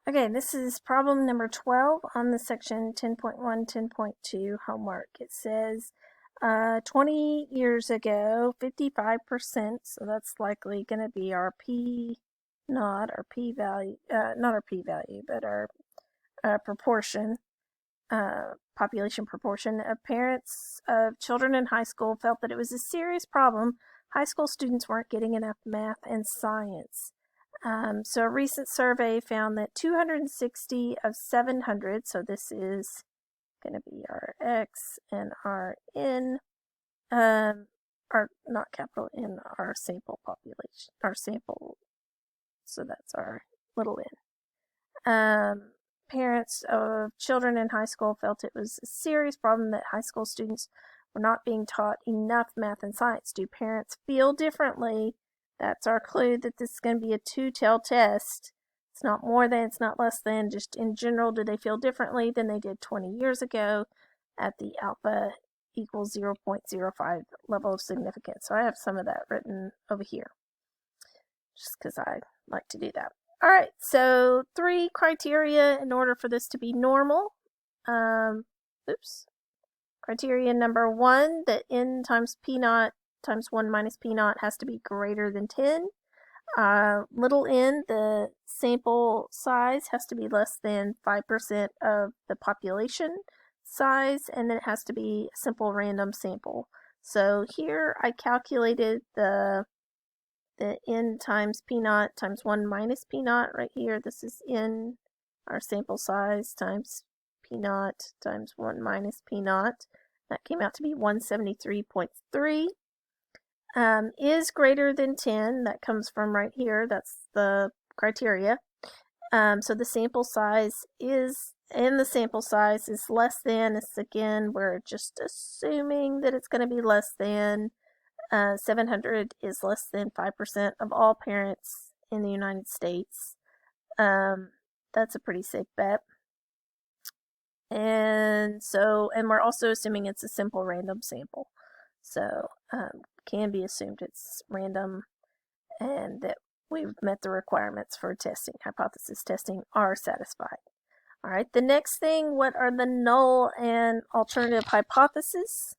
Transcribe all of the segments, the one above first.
Okay, this is problem number 12 on the section 10.1, 10.2 homework. It says 20 years ago, 55%, so that's likely going to be our P naught, our P value, not our P value, but our proportion, population proportion of parents of children in high school felt that it was a serious problem. High school students weren't getting enough math and science. So a recent survey found that 260 of 700, so this is going to be our X and our N, our not capital N, our sample population, our sample, so that's our little n. Parents of children in high school felt it was a serious problem that high school students were not being taught enough math and science. Do parents feel differently? That's our clue that this is going to be a two-tailed test. It's not more than, it's not less than. Just in general, do they feel differently than they did 20 years ago at the alpha equals 0.05 level of significance? So I have some of that written over here just because I like to do that. All right, so 3 criteria in order for this to be normal. Criteria number 1, that n times p naught times 1 minus p naught has to be greater than 10. Little n, the sample size, has to be less than 5% of the population size, and then it has to be a simple random sample. So here I calculated the n times p naught times 1 minus p naught right here. This is n, our sample size, times p naught times 1 minus p naught. That came out to be 173.3. Is greater than 10. That comes from right here. That's the criteria. So the sample size is, and the sample size is less than. It's again, we're just assuming that it's going to be less than. 700 is less than 5% of all parents in the United States. That's a pretty safe bet. And we're also assuming it's a simple random sample. So, can be assumed it's random and that we've met the requirements for testing, hypothesis testing are satisfied. All right, the next thing, what are the null and alternative hypotheses?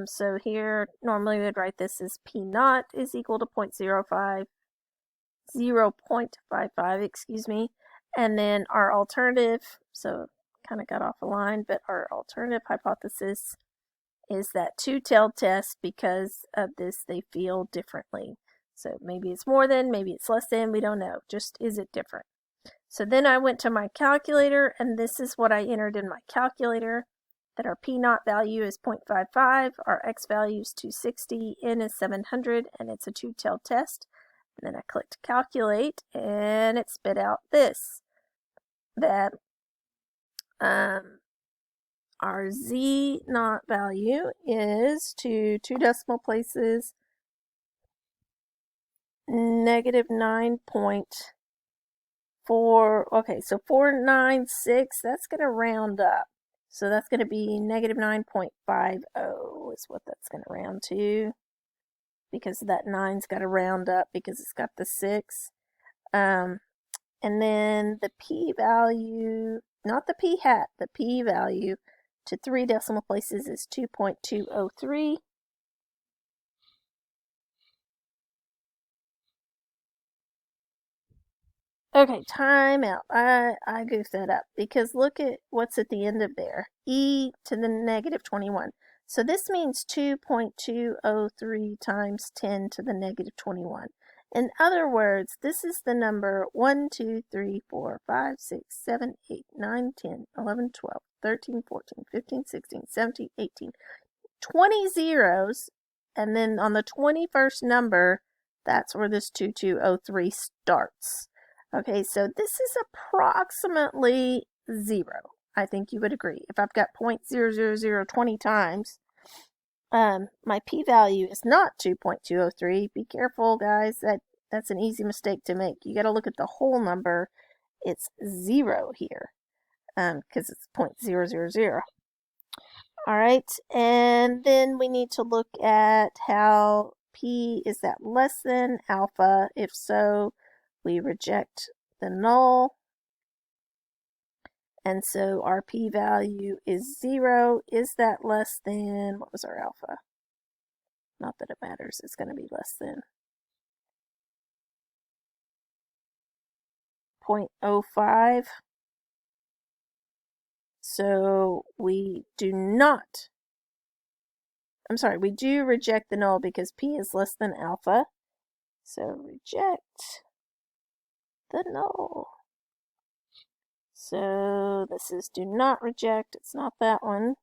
So here, normally we would write this as P naught is equal to 0.55, excuse me. And then our alternative, so kind of got off a line, but our alternative hypothesis is that two-tailed test. Because of this, they feel differently. So maybe it's more than, maybe it's less than, we don't know. Just, is it different? So then I went to my calculator, and this is what I entered in my calculator, that our P naught value is 0.55, our X value is 260, N is 700, and it's a two-tailed test. And then I clicked calculate, and it spit out this, that our Z naught value is to 2 decimal places, negative 9.4, okay, so 496, that's going to round up. So that's going to be negative 9.50 is what that's going to round to, because that 9's got to round up because it's got the 6. And then the p-value, not the p-hat, the p-value to 3 decimal places is 2.203. Okay, time out. I goofed that up because look at what's at the end of there. E to the negative 21. So this means 2.203 times 10 to the negative 21. In other words, this is the number 1, 2, 3, 4, 5, 6, 7, 8, 9, 10, 11, 12, 13, 14, 15, 16, 17, 18, 20 zeros. And then on the 21st number, that's where this 2203 starts. Okay, so this is approximately 0. I think you would agree. If I've got 0.00020 times, my p-value is not 2.203. Be careful, guys. That's an easy mistake to make. You got to look at the whole number. It's 0 here because it's 0.000. All right, and then we need to look at how p, is that less than alpha? If so, we reject the null. And so our p-value is 0. Is that less than, what was our alpha? Not that it matters, it's going to be less than 0.05. So we do not, we do reject the null because p is less than alpha. So reject the null. So this is do not reject, it's not that one.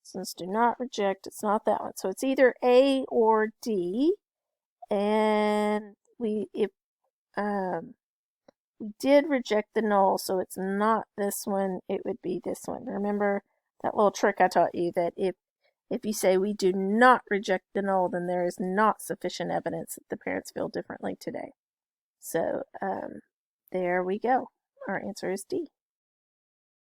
Since do not reject, it's not that one. So it's either A or D. And we did reject the null, so it's not this one, it would be this one. Remember that little trick I taught you, that if you say we do not reject the null, then there is not sufficient evidence that the parents feel differently today. So there we go. Our answer is D.